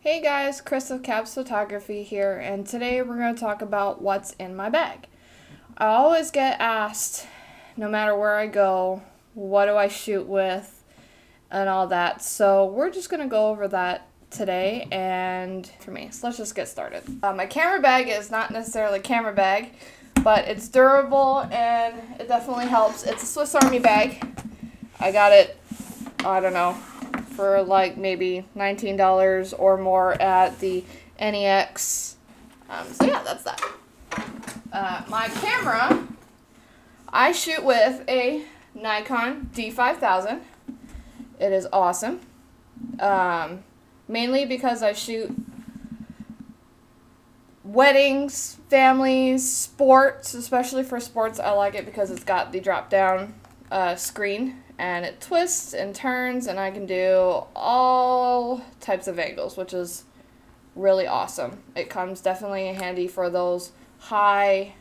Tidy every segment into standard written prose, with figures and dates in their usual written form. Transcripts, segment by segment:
Hey guys, Chris of Caps Photography here, and today we're going to talk about what's in my bag. I always get asked, no matter where I go, what do I shoot with, and all that. So we're just going to go over that today, and for me, so let's just get started. My camera bag is not necessarily a camera bag, but it's durable and it definitely helps. It's a Swiss Army bag. I got it, I don't know, for like maybe $19 or more at the NEX. So yeah, that's that. My camera, I shoot with a Nikon D5000. It is awesome. Mainly because I shoot weddings, families, sports. Especially for sports, I like it because it's got the drop down screen. And it twists and turns, and I can do all types of angles, which is really awesome. It comes definitely handy for those high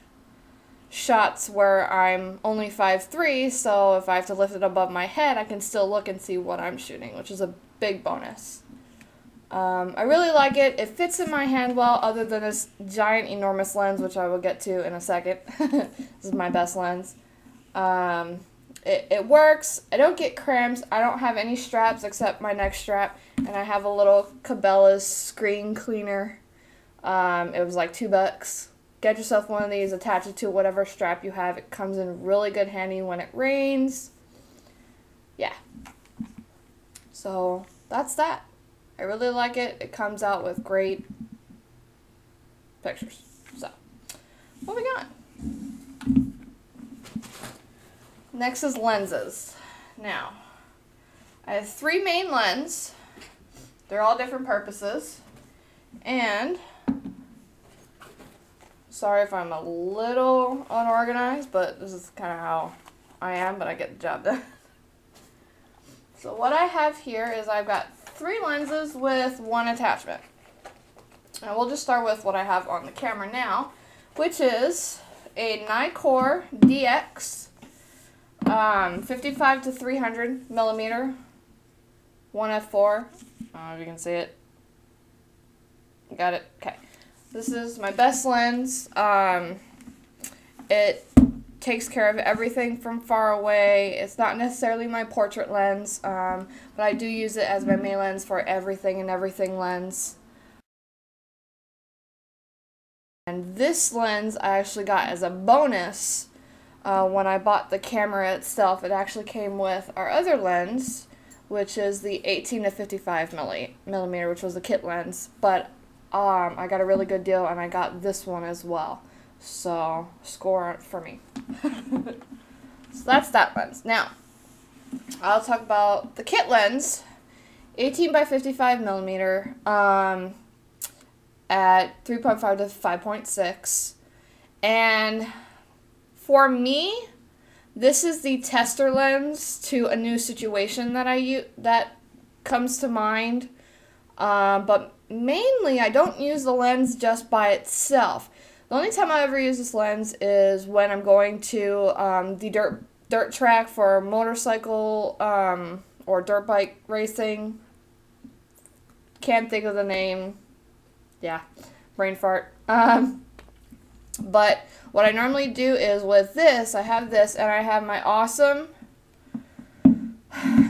shots where I'm only 5'3", so if I have to lift it above my head, I can still look and see what I'm shooting, which is a big bonus. I really like it. It fits in my hand well, other than this giant, enormous lens, which I will get to in a second. This is my best lens. It works. I don't get cramps. I don't have any straps except my neck strap, and I have a little Cabela's screen cleaner. It was like $2. Get yourself one of these, attach it to whatever strap you have. It comes in really good handy when it rains. Yeah. So that's that. I really like it. It comes out with great pictures. So, moving on. Next is lenses. Now, I have 3 main lenses. They're all different purposes. And, sorry if I'm a little unorganized, but this is kind of how I am, but I get the job done. So what I have here is I've got 3 lenses with 1 attachment. And we'll just start with what I have on the camera now, which is a NIKKOR DX 55 to 300 millimeter 1f4. I don't know if you can see it. Got it? Okay. This is my best lens. It takes care of everything from far away. It's not necessarily my portrait lens, but I do use it as my main lens for everything and everything lens. And this lens I actually got as a bonus. When I bought the camera itself. It actually came with our other lens, which is the 18 to 55 millimeter, which was the kit lens. But I got a really good deal, and I got this one as well. So, score for me. So that's that lens. Now, I'll talk about the kit lens, 18 by 55 millimeter, at 3.5 to 5.6, and for me, this is the tester lens to a new situation that comes to mind. But mainly, I don't use the lens just by itself. The only time I ever use this lens is when I'm going to the dirt track for motorcycle or dirt bike racing. Can't think of the name. Yeah, brain fart. But what I normally do is with this, I have this, and I have my awesome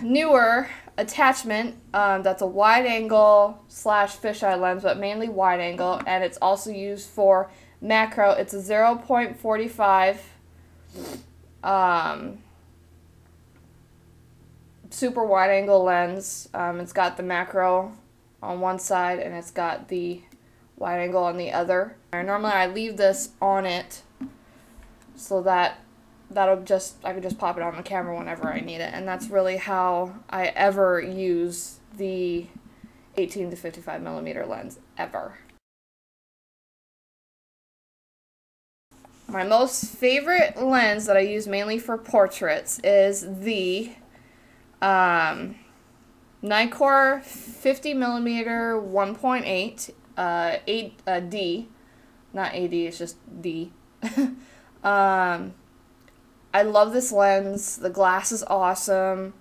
NEEWER attachment. That's a wide angle / fisheye lens, but mainly wide angle, and it's also used for macro. It's a 0.45 super wide angle lens. It's got the macro on one side, and it's got the wide angle on the other. Normally I leave this on it so that I can just pop it on the camera whenever I need it, and that's really how I ever use the 18 to 55 millimeter lens ever. My most favorite lens that I use mainly for portraits is the NIKKOR 50 millimeter 1.8 D, not AD, it's just D. I love this lens. The glass is awesome.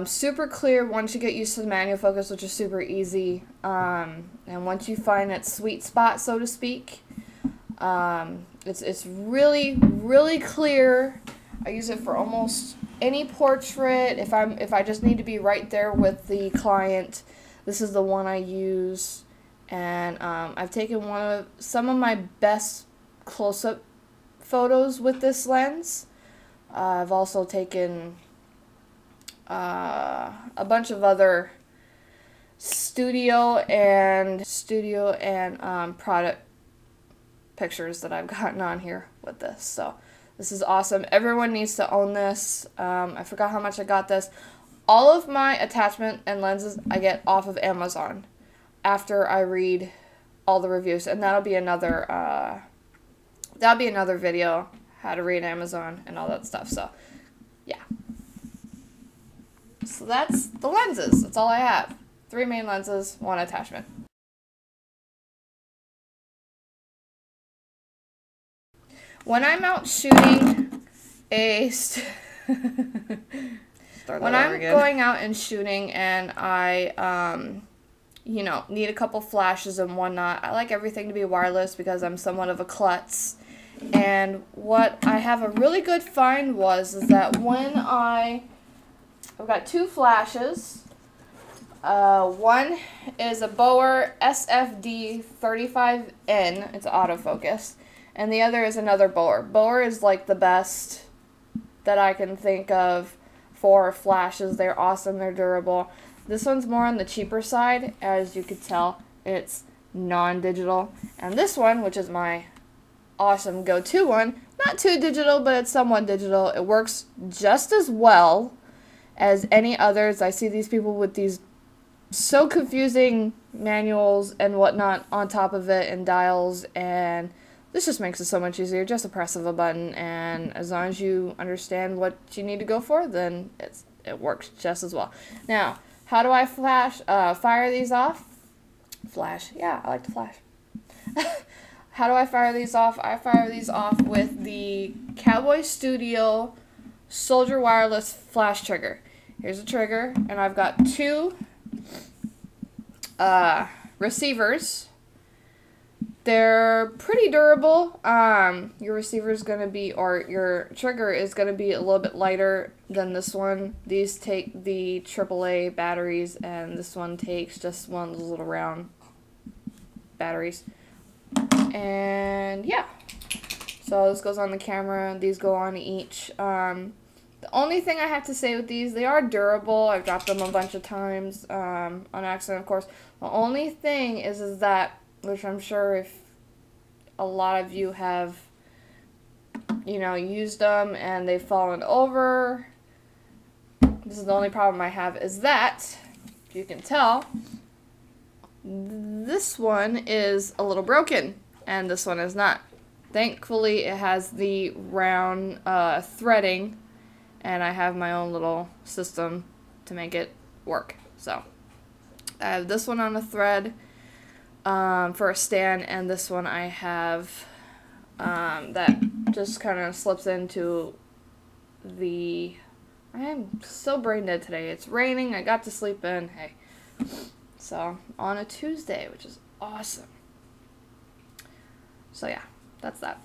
Super clear once you get used to the manual focus, which is super easy. And once you find that sweet spot, so to speak, it's really, really clear. I use it for almost any portrait. If I just need to be right there with the client, this is the one I use. And I've taken some of my best close-up photos with this lens. I've also taken a bunch of other studio and product pictures that I've gotten on here with this. So this is awesome. Everyone needs to own this. I forgot how much I got this. All of my attachment and lenses I get off of Amazon after I read all the reviews, and that'll be another video, how to read Amazon and all that stuff. So yeah. So that's the lenses. That's all I have. 3 main lenses, 1 attachment. When I'm out shooting going out and shooting and I, you know, need a couple flashes and whatnot, I like everything to be wireless because I'm somewhat of a klutz. And what I have a really good find is that when I've got 2 flashes. One is a Boer SFD 35N. It's autofocus. And the other is another Boer. Boer is like the best that I can think of for flashes. They're awesome. They're durable. This one's more on the cheaper side. As you could tell, it's non-digital. And this one, which is my awesome go-to one, not too digital, but it's somewhat digital. It works just as well as any others. I see these people with these so confusing manuals and whatnot on top of it and dials, and this just makes it so much easier. Just a press of a button, and as long as you understand what you need to go for, then it works just as well. Now, how do I fire these off? Flash. Yeah, I like to flash. How do I fire these off? I fire these off with the Cowboy Studio Soldier Wireless Flash Trigger. Here's a trigger, and I've got 2 receivers. They're pretty durable. Your receiver is going to be, or your trigger is going to be a little bit lighter than this one. These take the AAA batteries, and this one takes just one of those little round batteries. And yeah, so this goes on the camera. These go on each. The only thing I have to say with these, they are durable. I've dropped them a bunch of times on accident, of course. The only thing is that, which I'm sure if a lot of you have, you know, used them and they've fallen over, this is the only problem I have, is that, if you can tell, this one is a little broken and this one is not. Thankfully, it has the round threading, and I have my own little system to make it work. So I have this one on a thread for a stand, and this one I have that just kind of slips into the... I am so brain dead today. It's raining. I got to sleep in. Hey. So on a Tuesday, which is awesome. So yeah, that's that.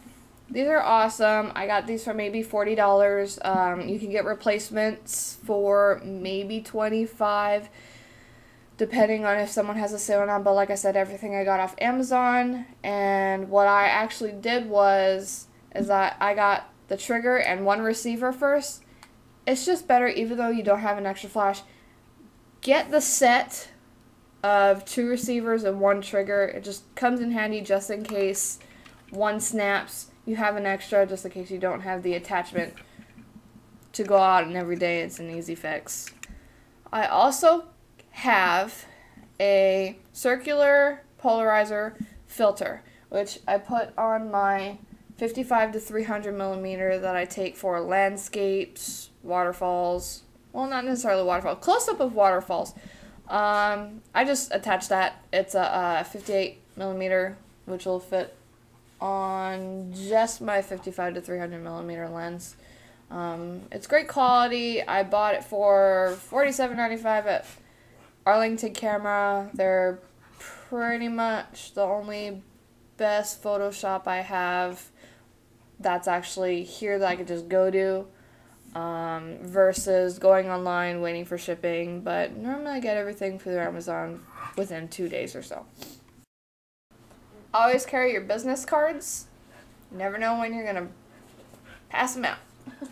These are awesome. I got these for maybe $40. You can get replacements for maybe $25, depending on if someone has a sale or not. But like I said, everything I got off Amazon. And what I actually did is that I got the trigger and 1 receiver first. It's just better, even though you don't have an extra flash, get the set of 2 receivers and 1 trigger. It just comes in handy just in case one snaps. You have an extra just in case you don't have the attachment to go out and every day. It's an easy fix. I also have a circular polarizer filter, which I put on my 55 to 300 millimeter that I take for landscapes, waterfalls. Well, not necessarily waterfalls. Close-up of waterfalls. I just attached that. It's a 58 millimeter, which will fit on just my 55 to 300 millimeter lens. It's great quality. I bought it for $47.95 at Arlington Camera. They're pretty much the only best Photoshop I have that's actually here that I could just go to, versus going online waiting for shipping. But normally I get everything through Amazon within 2 days or so. Always carry your business cards. You never know when you're gonna pass them out.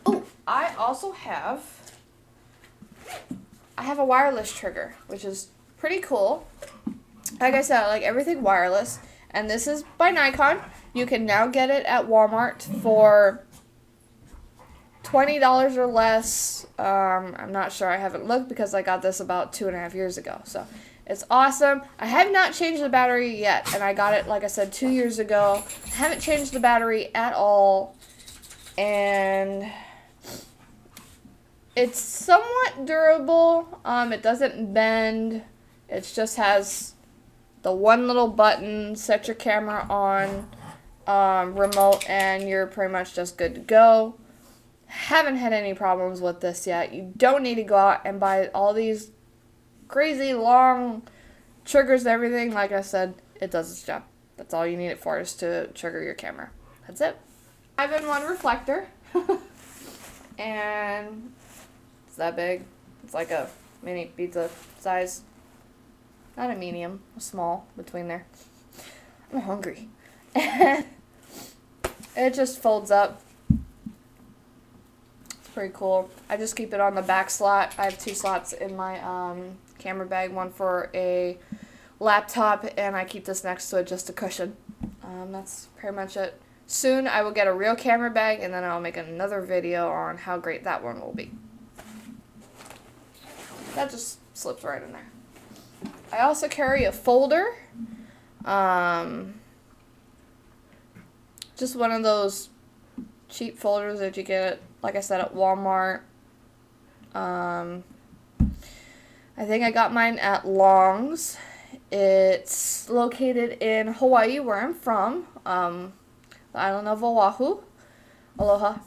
Oh, I also have a wireless trigger, which is pretty cool. Like I said, I like everything wireless, and this is by Nikon. You can now get it at Walmart for $20 or less. I'm not sure. I haven't looked because I got this about 2.5 years ago. So it's awesome. I have not changed the battery yet, and I got it, like I said, 2 years ago. I haven't changed the battery at all, and it's somewhat durable. It doesn't bend. It just has the one little button, set your camera on, remote, and you're pretty much just good to go. Haven't had any problems with this yet. You don't need to go out and buy all these crazy long triggers and everything. Like I said, it does its job. That's all you need it for, is to trigger your camera. That's it. 5-in-1 reflector. And it's that big. It's like a mini pizza size. Not a medium, a small between there. I'm hungry. It just folds up. It's pretty cool. I just keep it on the back slot. I have 2 slots in my camera bag, one for a laptop, and I keep this next to it just a cushion. That's pretty much it. Soon I will get a real camera bag, and then I'll make another video on how great that one will be. That just slips right in there. I also carry a folder. Just one of those cheap folders that you get, like I said, at Walmart. I think I got mine at Long's. It's located in Hawaii, where I'm from. The island of Oahu. Aloha.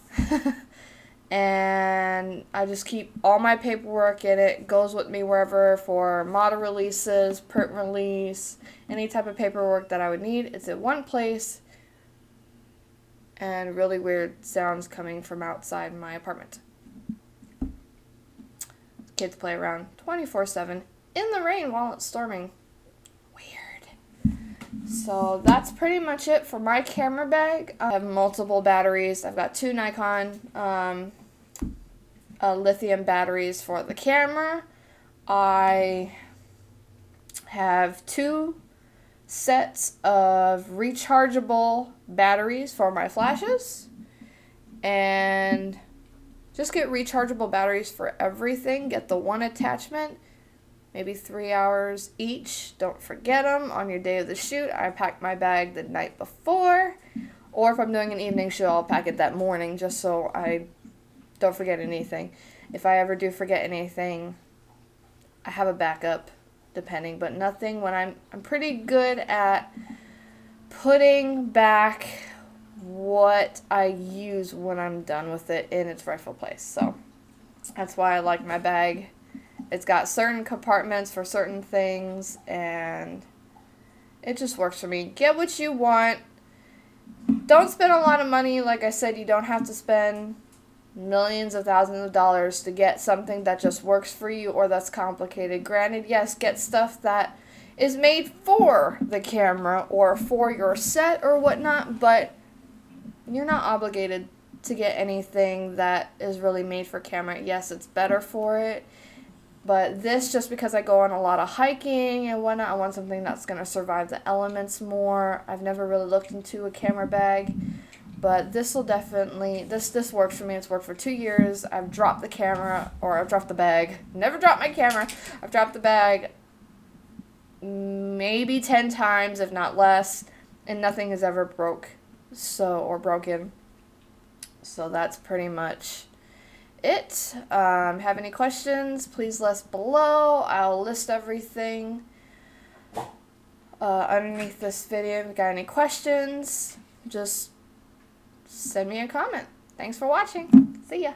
And I just keep all my paperwork in it. It goes with me wherever for model releases, print release, any type of paperwork that I would need. It's in one place. And really weird sounds coming from outside my apartment. Kids play around 24/7 in the rain while it's storming. Weird. So that's pretty much it for my camera bag. I have multiple batteries. I've got 2 Nikon lithium batteries for the camera. I have 2 sets of rechargeable batteries for my flashes, and just get rechargeable batteries for everything. Get the one attachment, maybe 3 hours each. Don't forget them on your day of the shoot. I pack my bag the night before, or if I'm doing an evening show, I'll pack it that morning just so I don't forget anything. If I ever do forget anything, I have a backup depending, but nothing when I'm pretty good at putting back what I use when I'm done with it in its rightful place. So that's why I like my bag. It's got certain compartments for certain things, and it just works for me. Get what you want. Don't spend a lot of money. Like I said, you don't have to spend millions of thousands of dollars to get something that just works for you or that's complicated. Granted, yes, get stuff that is made for the camera or for your set or whatnot, but you're not obligated to get anything that is really made for camera. Yes, it's better for it, but this, just because I go on a lot of hiking and whatnot, I want something that's going to survive the elements more. I've never really looked into a camera bag, but this will definitely, this works for me. It's worked for 2 years. I've dropped the camera, or I've dropped the bag. Never dropped my camera. I've dropped the bag maybe 10 times, if not less, and nothing has ever broken. So that's pretty much it. Have any questions, please list below. I'll list everything underneath this video. If you got any questions, just send me a comment. Thanks for watching. See ya.